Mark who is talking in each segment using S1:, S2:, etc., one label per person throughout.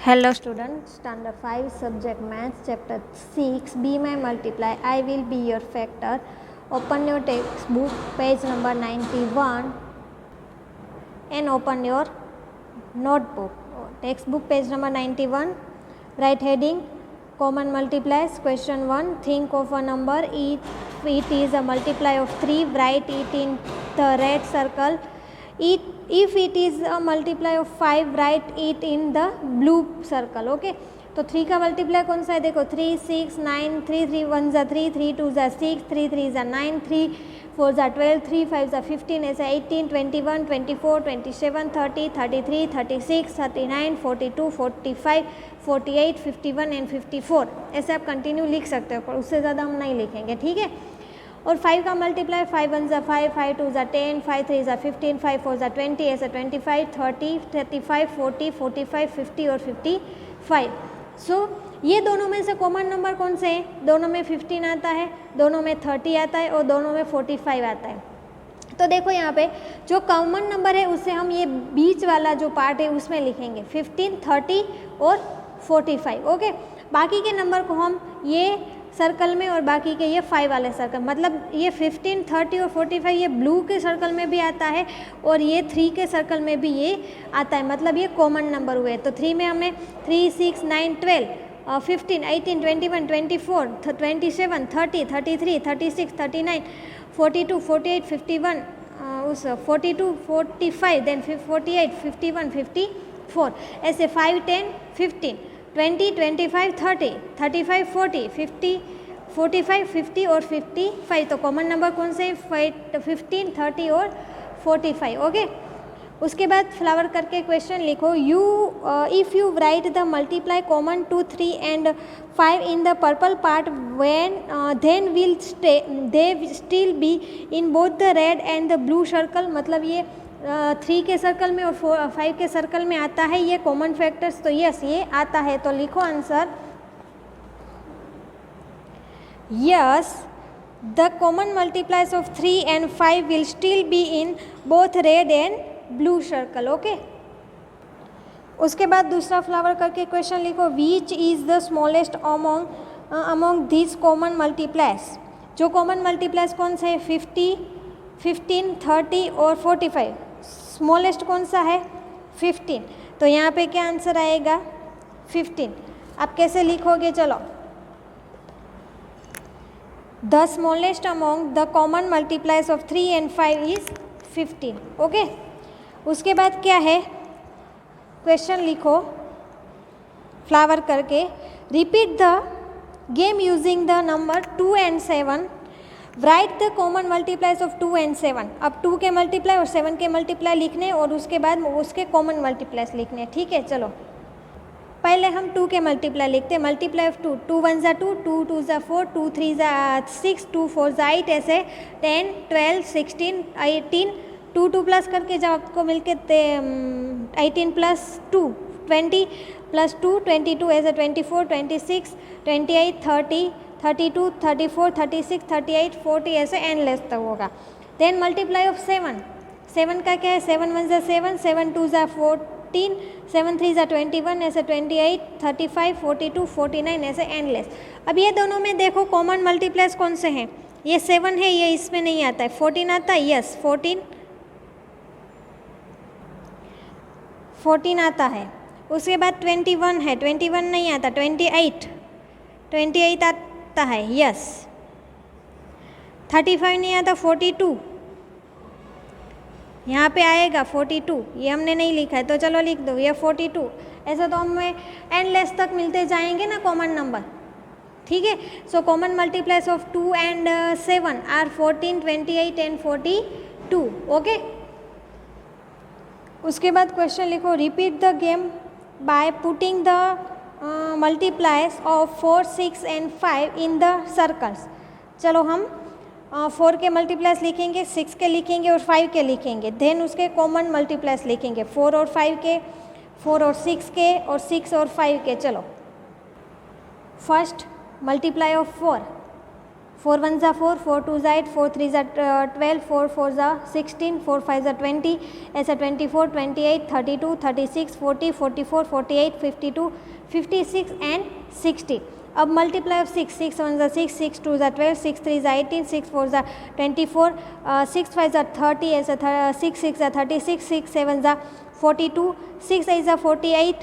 S1: Hello students, standard 5 subject maths chapter 6 be my multiply I will be your factor. Open your textbook page number 91 and open your notebook. Textbook page number 91, write heading common multiplies. Question 1, think of a number if it is a multiply of 3, write it in the red circle. If it is a multiply of 5, write it in the blue circle. Okay तो 3 का multiply कौन सा है? देखो 3 6 9 3 3 1 ज़ा 3 3 2 ज़ा 6 3 3 ज़ा 9 3 4 ज़ा 12 3 5 ज़ा 15 ऐसे 18 21 24 27 30 33 36 39 42 45 48 51 एंड 54 ऐसे आप कंटिन्यू लिख सकते हो, पर उससे ज़्यादा हम नहीं लिखेंगे, ठीक है। और 5 का मल्टीप्लाई 5 1 ज़ा 5 5 2 ज़ा 10 5 3 ज़ा 15 5 4 ज़ा 20 ऐसे 25 30 35 40 45 50 और 55। सो ये दोनों में से कॉमन नंबर कौन से हैं? दोनों में 15 आता है, दोनों में 30 आता है और दोनों में 45 आता है। तो देखो यहाँ पे जो कॉमन नंबर है उससे हम ये बीच वाला जो पार्ट है उसमें लिखेंगे 15 30 और 45। ओके, बाकी के नंबर को हम ये सर्कल में और बाकी के ये 5 वाले सर्कल, मतलब ये 15 30 और 45 ये ब्लू के सर्कल में भी आता है और ये 3 के सर्कल में भी ये आता है, मतलब ये कॉमन नंबर हुए। तो 3 में हमने 3 6 9 12 15 18 21 24 27 30 33 36 39 42 48 51 उस 42 45 देन 48 51 54 ऐसे 5 10 15 20 25 30 35 40 50 45 50 और 55। तो कॉमन नंबर कौन से? 15 30 और 45। ओके, उसके बाद फ्लावर करके क्वेश्चन लिखो। If you write the multiply common 2 3 and 5 in the purple part when then will they still be in both the red and the blue circle, मतलब ये 3 के सर्कल में और 5 के सर्कल में आता है ये कॉमन फैक्टर्स। तो यस ये आता है, तो लिखो answer yes the common multiples of 3 and 5 will still be in both red and blue circle. Okay, उसके बाद दूसरा फ्लावर करके क्वेश्चन लिखो। Which is the smallest among this common multiplies. जो कॉमन मल्टीप्लाइज कौन सा है? 50 15 30 और 45। स्मॉलेस्ट कौन सा है? 15। तो यहाँ पे क्या आंसर आएगा? 15। आप कैसे लिखोगे? चलो, the smallest among the common multiples of 3 and 5 is 15। Okay, उसके बाद क्या है? क्वेश्चन लिखो फ्लावर करके। Repeat the game using the number 2 and 7। Right the common multiples of 2 and 7। अब 2 के मल्टीप्लाई और 7 के मल्टीप्लाई लिखने और उसके बाद उसके कॉमन मल्टीप्लाइज लिखने, ठीक है। चलो पहले हम 2 के मल्टीप्लाई लिखते हैं। मल्टीप्लाई ऑफ 2, 2 1 ज़ा 2 2 2 ज़ा 4 2 3 ज़ा 6 2 4 ज़ा 8 ऐसे 10 12 16 18 2 2 प्लस करके जब आपको मिलके 18 प्लस 2 20 प्लस 2 22 ऐसे 24 26 28 30 32 34 36 38 40 ऐसे एंडलेस तक होगा। देन मल्टीप्लाई ऑफ 7, 7 का क्या है? 7 1 ज़ा 7 7 2 ज़ा 14 7 3 ज़ा 21 ऐसे 28 35 42 49 ऐसे एंडलेस। अब ये दोनों में देखो कॉमन मल्टीप्लाइज कौन से हैं? ये 7 है, ये इसमें नहीं आता है। 14 आता है, यस 14 आता है। उसके बाद 21 है, 21 नहीं आता। 28 आता है, यस। 35 नहीं आता। 42 यहाँ पे आएगा 42, ये हमने नहीं लिखा है तो चलो लिख दो ये 42। ऐसा तो हमें एंडलेस तक मिलते जाएंगे ना कॉमन नंबर, ठीक है। So common multiples of 2 and 7 are 14 28 and 42। Okay, उसके बाद क्वेश्चन लिखो। Repeat the game by putting the multiples of 4 6 and 5 in the circles. चलो हम 4 के मल्टीप्लाइज लिखेंगे, 6 के लिखेंगे और 5 के लिखेंगे। देन उसके कॉमन मल्टीप्लाइज लिखेंगे 4 और 5 के, 4 और 6 के और 6 और 5 के। चलो फर्स्ट मल्टीप्लाई ऑफ 4, 4 1 ज़ा 4, 4 2 ज़ा 8, 4 3 ज़ा 12, 4 4 ज़ा 16, 4 5 ज़ा 20, ऐसे 24, 28, 32, 36, 40, 44, 48, 52, 56 एंड 60. अब मल्टीप्लाई ऑफ 6, 6 1 ज़ा 6, 6 2 ज़ा 12, 6 3 ज़ा 18, 6 4 ज़ा 24, 6 5 ज़ा 30, ऐसे 6 6 ज़ा 36, 6 7 ज़ा 42, 6 8 ज़ा 48,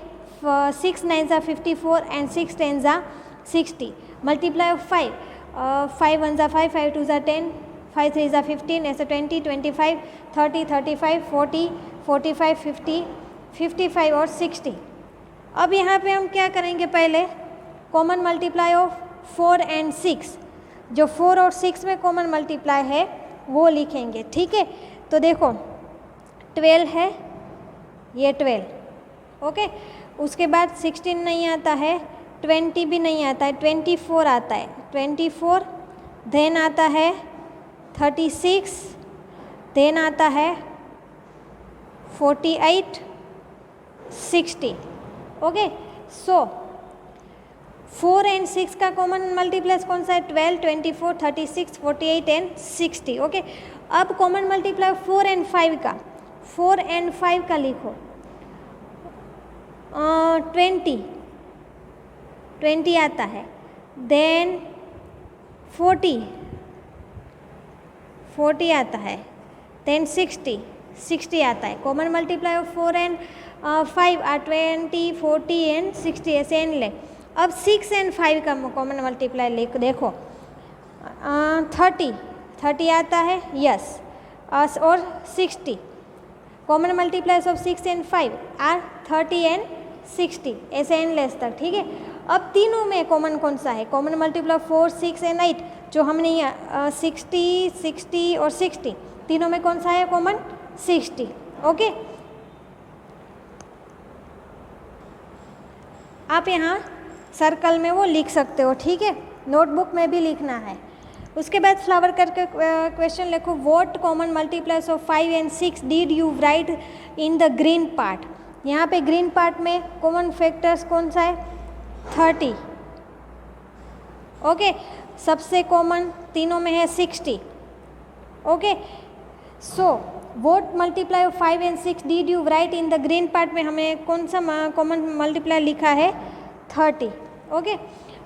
S1: 6 9 ज़ा 54 एंड 6 10 ज़ा 60. मल्टीप्लाई ऑफ 5, 5 1 ज़ा 5, 5 2 ज़ा 10, 5 3 ज़ा 15, ऐसे 20, 25, 30, 35, 40, 45, 50, 55 और 60. अब यहाँ पे हम क्या करेंगे, पहले कॉमन मल्टीप्लाई ऑफ 4 एंड 6, जो 4 और 6 में कॉमन मल्टीप्लाई है वो लिखेंगे, ठीक है। तो देखो 12 है, ये 12, ओके। उसके बाद 16 नहीं आता है, 20 भी नहीं आता है, 24 आता है, 24, देन आता है 36, देन आता है 48, 60, ओके। सो 4 एंड 6 का कॉमन मल्टीप्लाई कौन सा है, 12, 24, 36, 48 एंड 60, ओके। अब कॉमन मल्टीप्लाई 4 एंड 5 का, 4 एंड 5 का लिखो, 20 आता है, देन 40 आता है, देन 60 आता है। Common multiply of 4 and 5 are 20, 40 and 60, ऐसे एंड ले। अब 6 एंड 5 का कॉमन मल्टीप्लाई लिख, देखो 30 आता है, यस, और 60। Common multiples of 6 and 5 are 30 and 60, ऐसे एंडलेस तक, ठीक है। अब तीनों में कॉमन कौन सा है, कॉमन मल्टीप्लाई 4, 6 एंड 8, जो हमने 60, 60 और 60, तीनों में कौन सा है कॉमन, 60, ओके। आप यहाँ सर्कल में वो लिख सकते हो, ठीक है, नोटबुक में भी लिखना है। उसके बाद फ्लावर करके क्वेश्चन लिखो, what common multiples of 5 and 6 did you right in the green part. यहाँ पे ग्रीन पार्ट में कॉमन फैक्टर्स कौन सा है, 30, ओके। सबसे कॉमन तीनों में है 60, okay. So what multiply of 5 and 6 did you right in the green part में हमें कौन सा कॉमन मल्टीप्लाई लिखा है, 30, ओके।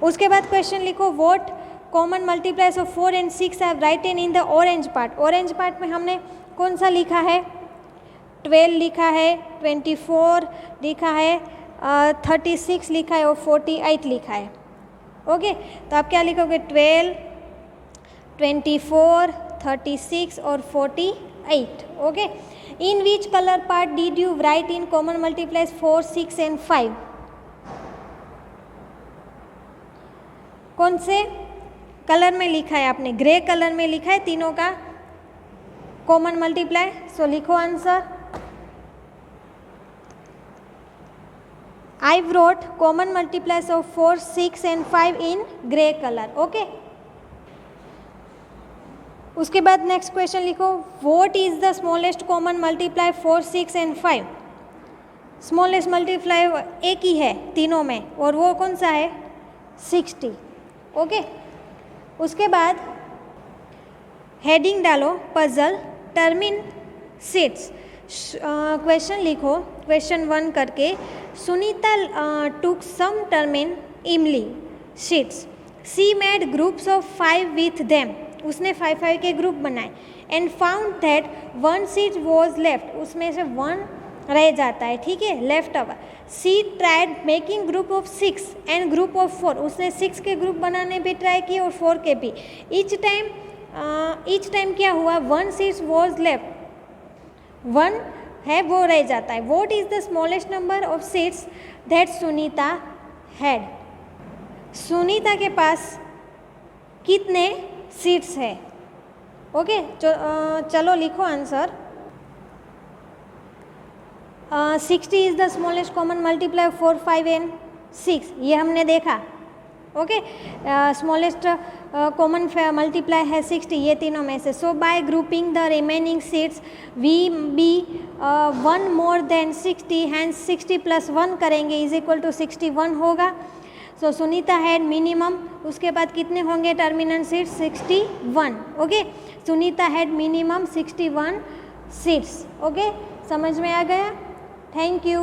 S1: उसके बाद क्वेश्चन लिखो, what common multiples of 4 and 6 have written in the orange part. Orange part में हमने कौन सा लिखा है, 12 लिखा है, 24 लिखा है, 36 लिखा है और 48 लिखा है, ओके। तो आप क्या लिखोगे, 12, 24, 36 और 48, okay. In which colour part did you right in common multiplies 4, 6 and 5। कौन से कलर में लिखा है आपने, ग्रे कलर में लिखा है तीनों का कॉमन मल्टीप्लाई। सो लिखो answer, I wrote common multipliers of 4, 6 and 5 in grey color, okay। उसके बाद नेक्स्ट क्वेश्चन लिखो, what is the smallest common multiply 4, 6 and 5। Smallest multiply एक ही है तीनों में, और वो कौन सा है, 60, ओके। उसके बाद हेडिंग डालो, पजल टर्मिन सीट्स। क्वेश्चन लिखो, क्वेश्चन 1 करके, सुनीता टुक सम टर्मिन इमली seeds, she made groups of 5 with them. उसने 5 के ग्रुप बनाए, and found that 1 seed was left, उसमें से 1 रह जाता है, ठीक है, left over. She tried making group of 6 and group of 4, उसने 6 के ग्रुप बनाने भी ट्राई किए और 4 के भी। ईच टाइम क्या हुआ, 1 सीट वॉज लेफ्ट, 1 है वो रह जाता है। What is the smallest number of seats that Sunita had. Sunita के पास कितने सीट्स है, ओके। चलो लिखो answer, 60 is the smallest common multiply 4, 5 and 6, ये हमने देखा, ओके। स्मॉलेस्ट कॉमन मल्टीप्लाई है 60, ये तीनों में से। So by grouping the remaining seats we be 1 more than 60, hence 60 + 1 करेंगे इज इक्वल टू 61 होगा। सो सुनीता हैड मिनिमम, उसके बाद कितने होंगे terminal seats? 61. Okay, Sunita had minimum 61 seats. Okay, समझ में आ गया? Thank you.